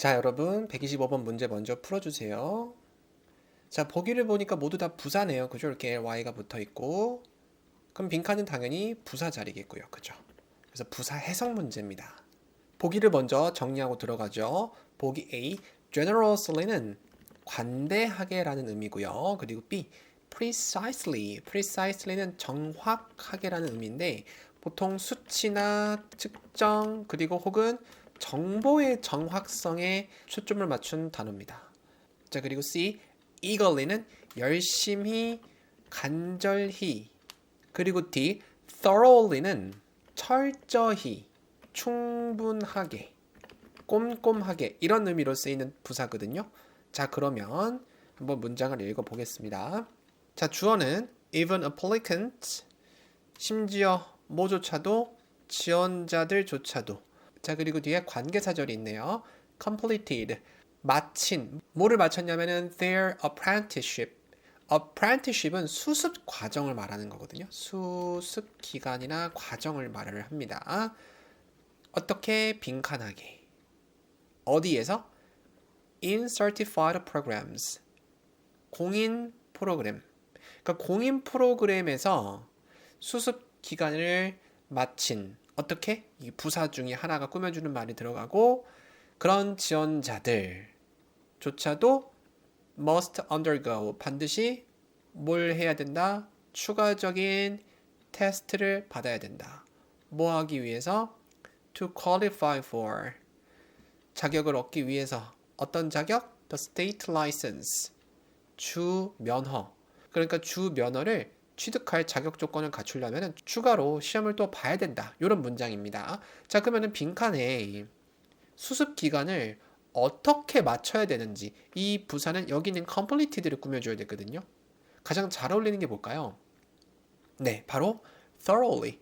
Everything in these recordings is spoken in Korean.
자, 여러분 125번 문제 먼저 풀어주세요. 자, 보기를 보니까 모두 다 부사네요. 그죠? 이렇게 Y가 붙어 있고. 그럼 빈칸은 당연히 부사 자리겠고요. 그죠? 그래서 부사 해석 문제입니다. 보기를 먼저 정리하고 들어가죠. 보기 A, generously는 관대하게라는 의미고요. 그리고 B, precisely는 정확하게라는 의미인데 보통 수치나 측정 그리고 혹은 정보의 정확성에 초점을 맞춘 단어입니다. 자, 그리고 C, eagerly는 열심히, 간절히. 그리고 D, thoroughly는 철저히, 충분하게, 꼼꼼하게 이런 의미로 쓰이는 부사거든요. 자, 그러면 한번 문장을 읽어보겠습니다. 자, 주어는 even applicant, 심지어 뭐조차도, 지원자들조차도. 자, 그리고 뒤에 관계사절이 있네요. completed, 마친. 뭐를 마쳤냐면은 their apprenticeship. apprenticeship은 수습 과정을 말하는 거거든요. 수습 기간이나 과정을 말을 합니다. 어떻게? 빈칸하게. 어디에서? in certified programs. 공인 프로그램. 그러니까 공인 프로그램에서 수습 기간을 마친 어떻게? 이 부사 중에 하나가 꾸며주는 말이 들어가고 그런 지원자들조차도 must undergo 반드시 뭘 해야 된다? 추가적인 테스트를 받아야 된다. 뭐 하기 위해서? to qualify for 자격을 얻기 위해서 어떤 자격? the state license 주 면허 그러니까 주 면허를 취득할 자격 조건을 갖추려면 추가로 시험을 또 봐야 된다. 이런 문장입니다. 자, 그러면은 빈칸에 수습 기간을 어떻게 맞춰야 되는지 이 부사는 여기 있는 completed를 꾸며줘야 되거든요. 가장 잘 어울리는 게 뭘까요? 네, 바로 thoroughly.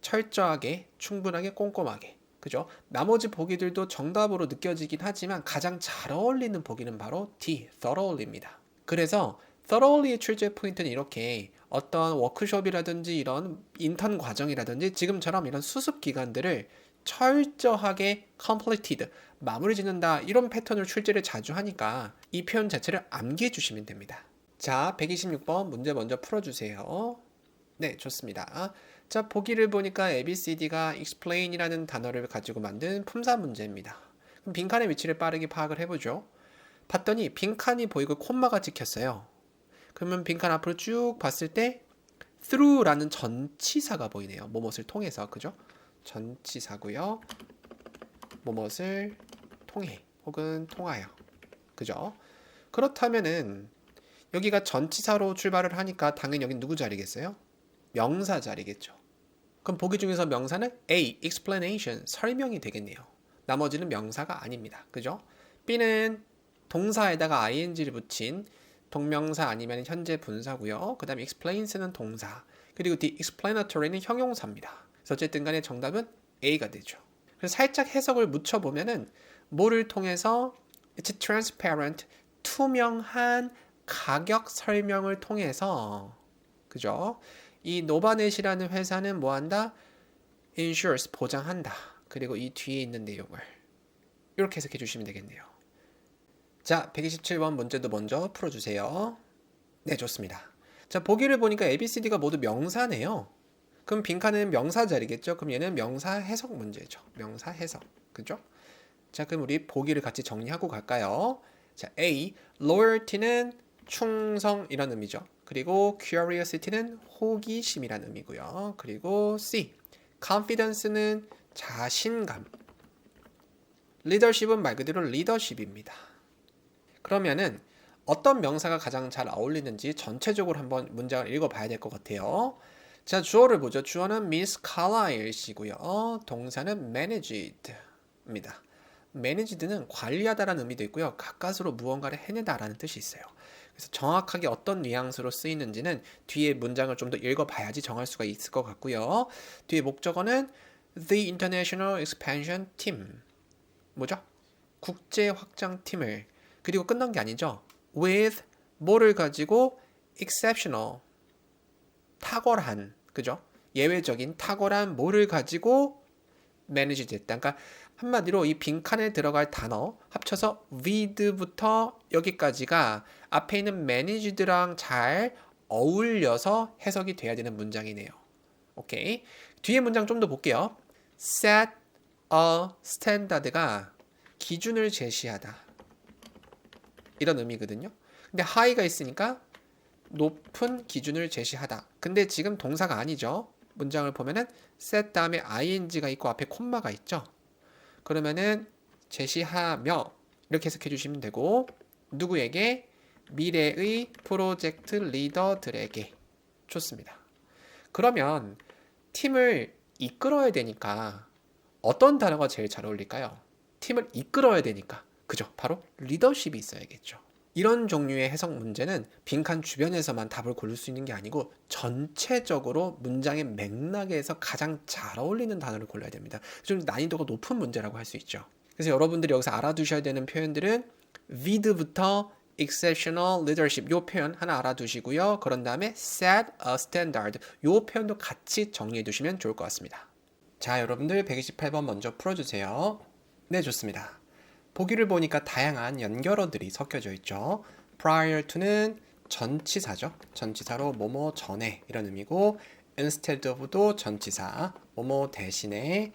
철저하게, 충분하게, 꼼꼼하게. 그죠? 나머지 보기들도 정답으로 느껴지긴 하지만 가장 잘 어울리는 보기는 바로 D, thoroughly입니다. 그래서 thoroughly의 출제 포인트는 이렇게 어떤 워크숍이라든지 이런 인턴 과정이라든지 지금처럼 이런 수습 기간들을 철저하게 completed, 마무리 짓는다 이런 패턴으로 출제를 자주 하니까 이 표현 자체를 암기해 주시면 됩니다. 자, 126번 문제 먼저 풀어주세요. 네, 좋습니다. 자, 보기를 보니까 ABCD가 explain이라는 단어를 가지고 만든 품사 문제입니다. 그럼 빈칸의 위치를 빠르게 파악을 해보죠. 봤더니 빈칸이 보이고 콤마가 찍혔어요. 그러면 빈칸 앞으로 쭉 봤을 때 through라는 전치사가 보이네요. 뭐뭇을 통해서, 그죠? 전치사고요. 뭐뭇을 통해 혹은 통하여, 그죠? 그렇다면은 여기가 전치사로 출발을 하니까 당연히 여긴 누구 자리겠어요? 명사 자리겠죠. 그럼 보기 중에서 명사는 A, explanation, 설명이 되겠네요. 나머지는 명사가 아닙니다. 그죠? B는 동사에다가 ing를 붙인 동명사 아니면 현재 분사고요. 그 다음에 explains는 동사. 그리고 D, explanatory는 형용사입니다. 그래서 어쨌든 간에 정답은 A가 되죠. 그래서 살짝 해석을 묻혀보면은 뭐를 통해서 it's transparent, 투명한 가격 설명을 통해서 그죠? 이 노바넷이라는 회사는 뭐 한다? insures, 보장한다. 그리고 이 뒤에 있는 내용을 이렇게 해석해 주시면 되겠네요. 자, 127번 문제도 먼저 풀어주세요. 네, 좋습니다. 자, 보기를 보니까 ABCD가 모두 명사네요. 그럼 빈칸은 명사 자리겠죠? 그럼 얘는 명사 해석 문제죠. 명사 해석. 그죠? 자, 그럼 우리 보기를 같이 정리하고 갈까요? 자, A, loyalty는 충성이라는 의미죠. 그리고 curiosity는 호기심이라는 의미고요. 그리고 C, confidence는 자신감. leadership은 말 그대로 리더십입니다. 그러면은 어떤 명사가 가장 잘 어울리는지 전체적으로 한번 문장을 읽어봐야 될 것 같아요. 자, 주어를 보죠. 주어는 Miss Carlyle 씨고요. 동사는 managed입니다. managed는 관리하다라는 의미도 있고요. 가까스로 무언가를 해내다라는 뜻이 있어요. 그래서 정확하게 어떤 뉘앙스로 쓰이는지는 뒤에 문장을 좀 더 읽어봐야지 정할 수가 있을 것 같고요. 뒤에 목적어는 The International Expansion Team. 뭐죠? 국제 확장팀을. 그리고 끝난 게 아니죠. With 뭐를 가지고 exceptional. 탁월한. 그죠? 예외적인 탁월한 뭐를 가지고 manage 됐다. 그러니까 한마디로 이 빈칸에 들어갈 단어 합쳐서 with부터 여기까지가 앞에 있는 managed랑 잘 어울려서 해석이 돼야 되는 문장이네요. 오케이. 뒤에 문장 좀 더 볼게요. set a standard가 기준을 제시하다. 이런 의미거든요. 근데 high가 있으니까 높은 기준을 제시하다. 근데 지금 동사가 아니죠. 문장을 보면은 set 다음에 ing가 있고 앞에 콤마가 있죠. 그러면은 제시하며 이렇게 해석해 주시면 되고 누구에게? 미래의 프로젝트 리더들에게. 좋습니다. 그러면 팀을 이끌어야 되니까 어떤 단어가 제일 잘 어울릴까요? 팀을 이끌어야 되니까 그죠? 바로 리더십이 있어야겠죠. 이런 종류의 해석 문제는 빈칸 주변에서만 답을 고를 수 있는 게 아니고 전체적으로 문장의 맥락에서 가장 잘 어울리는 단어를 골라야 됩니다. 좀 난이도가 높은 문제라고 할 수 있죠. 그래서 여러분들이 여기서 알아두셔야 되는 표현들은 with부터 exceptional leadership 요 표현 하나 알아두시고요. 그런 다음에 set a standard 요 표현도 같이 정리해 두시면 좋을 것 같습니다. 자, 여러분들 128번 먼저 풀어주세요. 네, 좋습니다. 보기를 보니까 다양한 연결어들이 섞여져 있죠. prior to는 전치사죠. 전치사로 뭐뭐 전에 이런 의미고 instead of도 전치사, 뭐뭐 대신에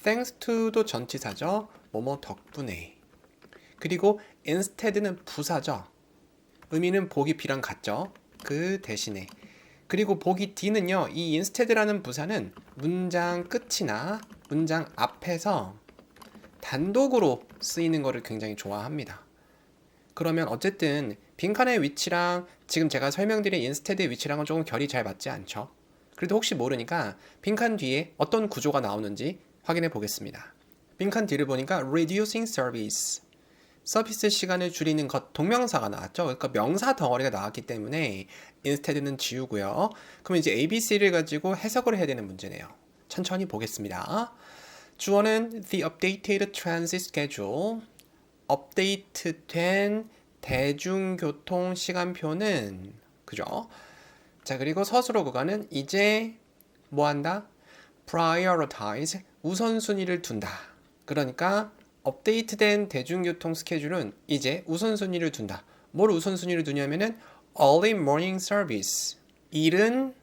thanks to도 전치사죠. 뭐뭐 덕분에. 그리고 instead는 부사죠. 의미는 보기 B랑 같죠. 그 대신에. 그리고 보기 D는요. 이 instead라는 부사는 문장 끝이나 문장 앞에서 단독으로 쓰이는 것을 굉장히 좋아합니다. 그러면 어쨌든 빈칸의 위치랑 지금 제가 설명드린 instead의 위치랑은 조금 결이 잘 맞지 않죠. 그래도 혹시 모르니까 빈칸 뒤에 어떤 구조가 나오는지 확인해 보겠습니다. 빈칸 뒤를 보니까 reducing service 서비스 시간을 줄이는 것 동명사가 나왔죠. 그러니까 명사 덩어리가 나왔기 때문에 instead는 지우고요. 그러면 이제 ABC를 가지고 해석을 해야 되는 문제네요. 천천히 보겠습니다. 주어는 the updated transit schedule. 업데이트된 대중교통 시간표는 그죠? 자, 그리고 서술어 구간은 이제 뭐 한다? prioritize 우선순위를 둔다. 그러니까 업데이트된 대중교통 스케줄은 이제 우선순위를 둔다. 뭘 우선순위를 두냐면은 early morning service. 이른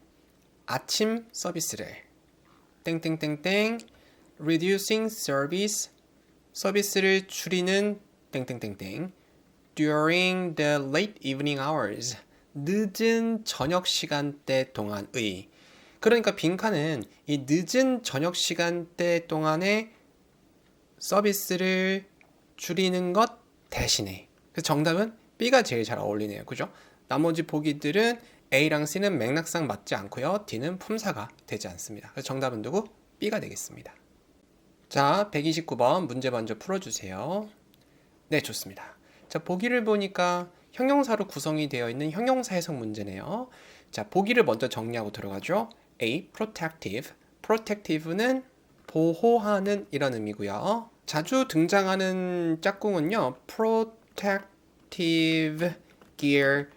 아침 서비스를 땡땡땡땡 reducing service 서비스를 줄이는 땡땡땡땡 during the late evening hours 늦은 저녁 시간대 동안의 그러니까 빈칸은 이 늦은 저녁 시간대 동안에 서비스를 줄이는 것 대신에 그래서 정답은 B가 제일 잘 어울리네요. 그죠? 나머지 보기들은 A랑 C는 맥락상 맞지 않고요. D는 품사가 되지 않습니다. 그래서 정답은 누구? B가 되겠습니다. 자, 129번 문제 먼저 풀어주세요. 네, 좋습니다. 자, 보기를 보니까 형용사로 구성이 되어 있는 형용사 해석 문제네요. 자, 보기를 먼저 정리하고 들어가죠. A. protective. protective는 보호하는 이런 의미고요. 자주 등장하는 짝꿍은요. protective gear,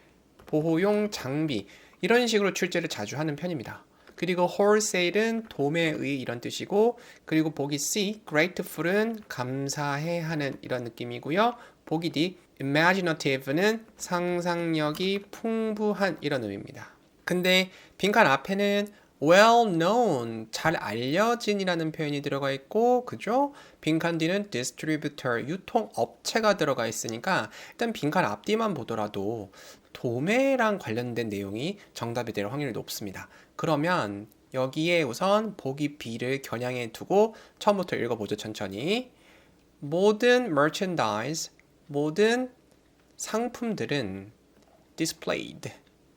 보호용 장비 이런 식으로 출제를 자주 하는 편입니다. 그리고 wholesale은 도매의 이런 뜻이고 그리고 보기 C, grateful은 감사해 하는 이런 느낌이고요. 보기 D, imaginative는 상상력이 풍부한 이런 의미입니다. 근데 빈칸 앞에는 well known, 잘 알려진 이라는 표현이 들어가 있고 그죠? 빈칸 뒤는 distributor, 유통업체가 들어가 있으니까 일단 빈칸 앞뒤만 보더라도 도매랑 관련된 내용이 정답이 될 확률이 높습니다. 그러면 여기에 우선 보기 B를 겨냥해 두고 처음부터 읽어보죠. 천천히. 모든 merchandise, 모든 상품들은 displayed,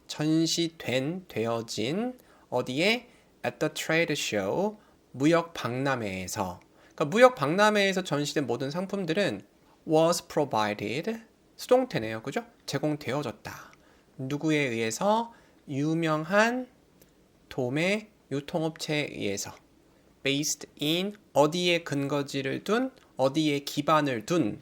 전시된, 되어진 어디에? at the trade show, 무역 박람회에서. 그러니까 무역 박람회에서 전시된 모든 상품들은 was provided, 수동태네요. 그죠? 제공되어졌다. 누구에 의해서? 유명한 도매 유통업체에 의해서. based in, 어디에 근거지를 둔, 어디에 기반을 둔.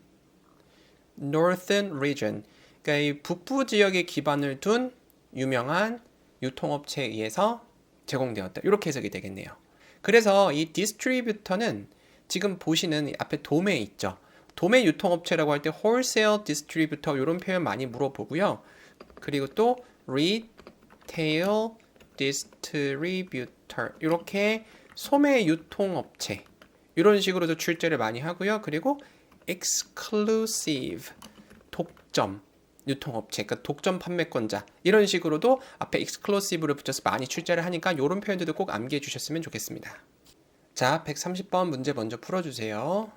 northern region, 그러니까 이 북부 지역에 기반을 둔 유명한 유통업체에 의해서 제공되었다. 이렇게 해석이 되겠네요. 그래서 이 디스트리뷰터는 지금 보시는 앞에 도매 있죠. 도매 유통업체라고 할 때 wholesale distributor 이런 표현 많이 물어보고요. 그리고 또 retail distributor 이렇게 소매 유통업체 이런 식으로도 출제를 많이 하고요. 그리고 exclusive 독점 유통업체, 그러니까 독점 판매권자 이런 식으로도 앞에 exclusive를 붙여서 많이 출제를 하니까 이런 표현들도 꼭 암기해 주셨으면 좋겠습니다. 자, 130번 문제 먼저 풀어주세요.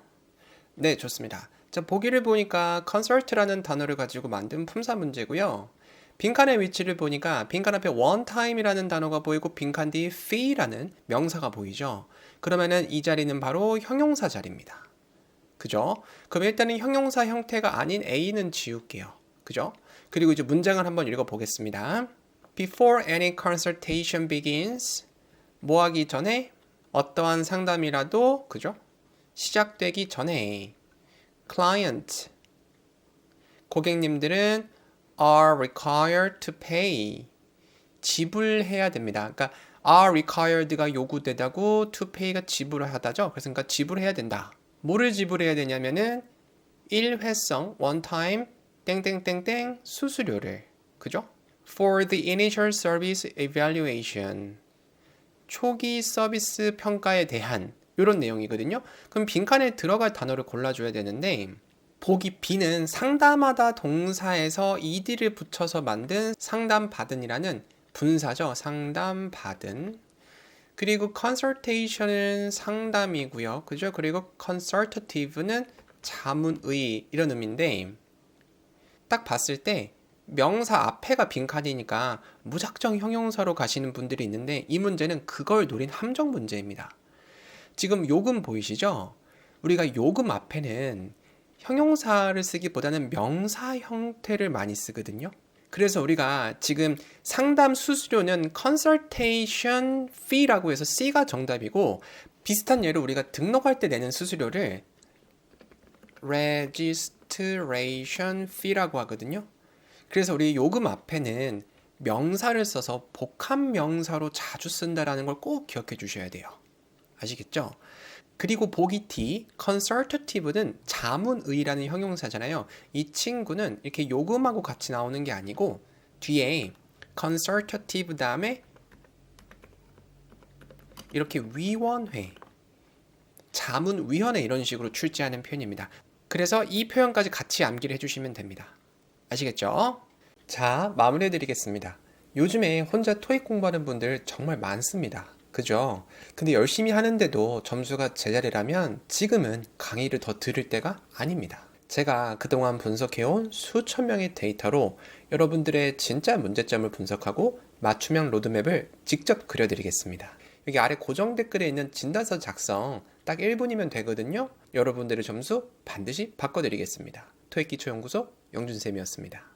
네, 좋습니다. 자, 보기를 보니까 concert라는 단어를 가지고 만든 품사 문제고요. 빈칸의 위치를 보니까 빈칸 앞에 one time이라는 단어가 보이고 빈칸 뒤에 fee라는 명사가 보이죠. 그러면은 이 자리는 바로 형용사 자리입니다. 그죠? 그럼 일단은 형용사 형태가 아닌 A는 지울게요. 그죠? 그리고 이제 문장을 한번 읽어보겠습니다. Before any consultation begins, 뭐 하기 전에 어떠한 상담이라도, 그죠? 시작되기 전에 client, 고객님들은 are required to pay, 지불해야 됩니다. 그러니까 are required가 요구되다고 to pay가 지불하다죠. 그래서 그러니까 지불해야 된다. 뭐를 지불해야 되냐면은 일회성 one time 땡땡땡땡 수수료를, 그죠? For the initial service evaluation, 초기 서비스 평가에 대한 이런 내용이거든요. 그럼 빈칸에 들어갈 단어를 골라줘야 되는데 보기 B는 상담하다 동사에서 ed를 붙여서 만든 상담받은이라는 분사죠. 상담받은. 그리고 consultation은 상담이고요. 그죠? 그리고 consultative는 자문의 이런 의미인데 딱 봤을 때 명사 앞에가 빈칸이니까 무작정 형용사로 가시는 분들이 있는데 이 문제는 그걸 노린 함정 문제입니다. 지금 요금 보이시죠? 우리가 요금 앞에는 형용사를 쓰기보다는 명사 형태를 많이 쓰거든요. 그래서 우리가 지금 상담 수수료는 consultation fee라고 해서 C가 정답이고 비슷한 예로 우리가 등록할 때 내는 수수료를 registration fee라고 하거든요. 그래서 우리 요금 앞에는 명사를 써서 복합 명사로 자주 쓴다라는 걸 꼭 기억해 주셔야 돼요. 아시겠죠? 그리고 보기 D, consultative는 자문의라는 형용사잖아요. 이 친구는 이렇게 요금하고 같이 나오는 게 아니고 뒤에 consultative 다음에 이렇게 위원회, 자문위원회 이런 식으로 출제하는 표현입니다. 그래서 이 표현까지 같이 암기를 해주시면 됩니다. 아시겠죠? 자, 마무리해 드리겠습니다. 요즘에 혼자 토익 공부하는 분들 정말 많습니다. 그죠? 근데 열심히 하는데도 점수가 제자리라면 지금은 강의를 더 들을 때가 아닙니다. 제가 그동안 분석해온 수천 명의 데이터로 여러분들의 진짜 문제점을 분석하고 맞춤형 로드맵을 직접 그려드리겠습니다. 여기 아래 고정 댓글에 있는 진단서 작성 딱 1분이면 되거든요. 여러분들의 점수 반드시 바꿔드리겠습니다. 토익기초연구소 영준쌤이었습니다.